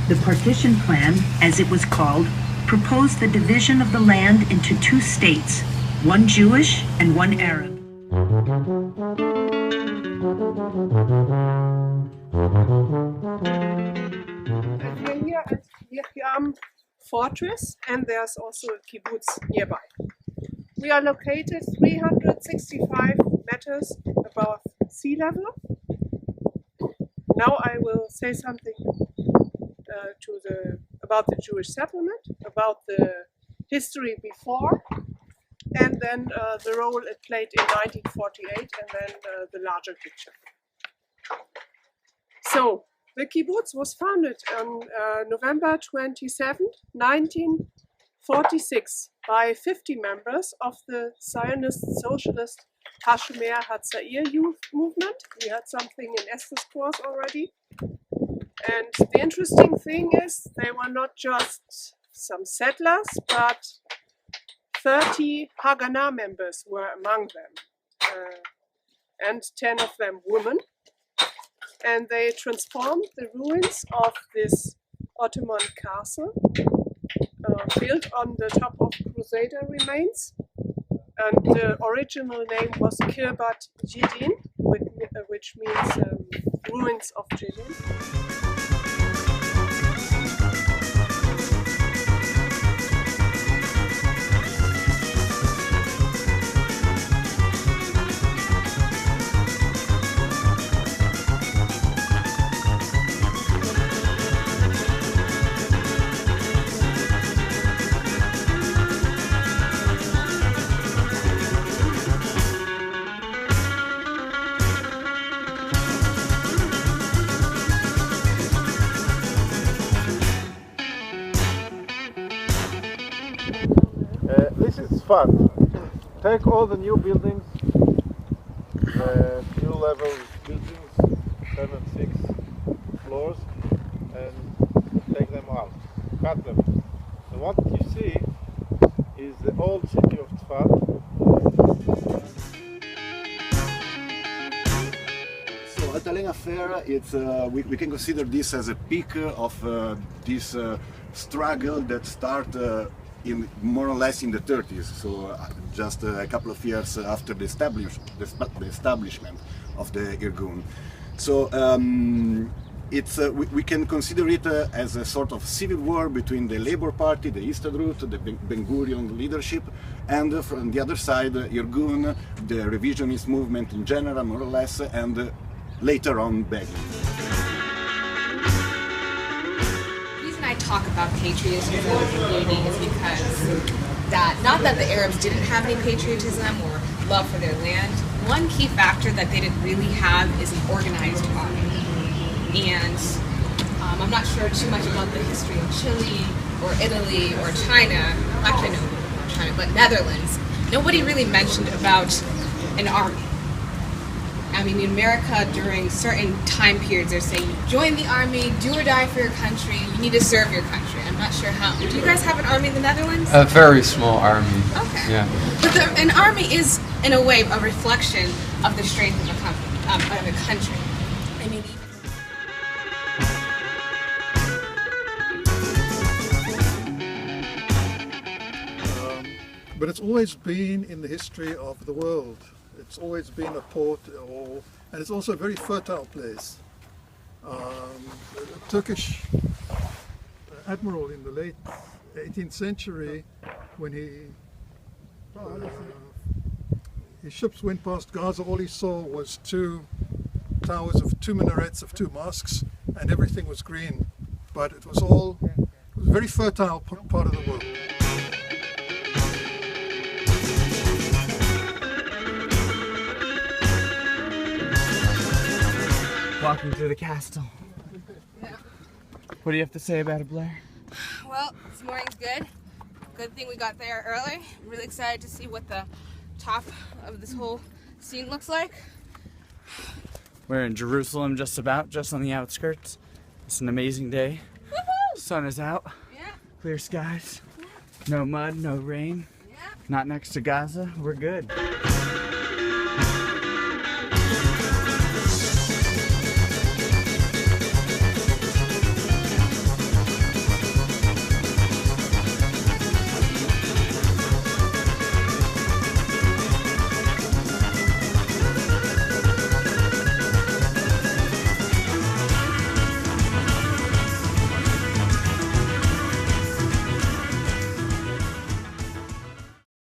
The partition plan, as it was called, proposed the division of the land into two states, one Jewish and one Arab. And we're here at Yechiam Fortress, and there's also a kibbutz nearby. We are located 365 meters above sea level. Now I will say something about the Jewish settlement, about the history before, and then the role it played in 1948, and then the larger picture. So, the kibbutz was founded on November 27, 1946 by 50 members of the Zionist Socialist Hashomer Hatzair youth movement. We had something in Esther's course already. And the interesting thing is they were not just some settlers, but 30 Haganah members were among them, and 10 of them women. And they transformed the ruins of this Ottoman castle, built on the top of Crusader remains. And the original name was Kirbat Jidin, which means ruins of Jidin. This is fun. Take all the new buildings, new level buildings, 7, 6 floors, and take them out, cut them. So what you see is the old city of Tzfat. So Altalena Fair, it's, we can consider this as a peak of this struggle that started in more or less in the 30s, so just a couple of years after the establishment of the Irgun. So we can consider it as a sort of civil war between the Labour Party, the Histadrut, the Ben-Gurion leadership, and from the other side, Irgun, the revisionist movement in general, more or less, and later on Begin. I talk about patriotism in the community is because not that the Arabs didn't have any patriotism or love for their land. One key factor that they didn't really have is an organized army. And I'm not sure too much about the history of Chile or Italy or China. Actually, no, not China, but Netherlands. Nobody really mentioned about an army. I mean, in America, during certain time periods, they're saying, join the army, do or die for your country, you need to serve your country. I'm not sure how. Do you guys have an army in the Netherlands? A very small army. Okay. Yeah. But an army is, in a way, a reflection of the strength of a country. I mean, but it's always been in the history of the world. It's always been a port, and it's also a very fertile place. A Turkish admiral in the late 18th century, when his ships went past Gaza, all he saw was 2 towers of 2 minarets of 2 mosques, and everything was green. But it was a very fertile part of the world. Walking through the castle. yeah. What do you have to say about it, Blair? Well, this morning's good. Good thing we got there early. I'm really excited to see what the top of this whole scene looks like. We're in Jerusalem, just on the outskirts. It's an amazing day. Woohoo! Sun is out. Yeah. Clear skies. No mud, no rain. Yeah. Not next to Gaza. We're good.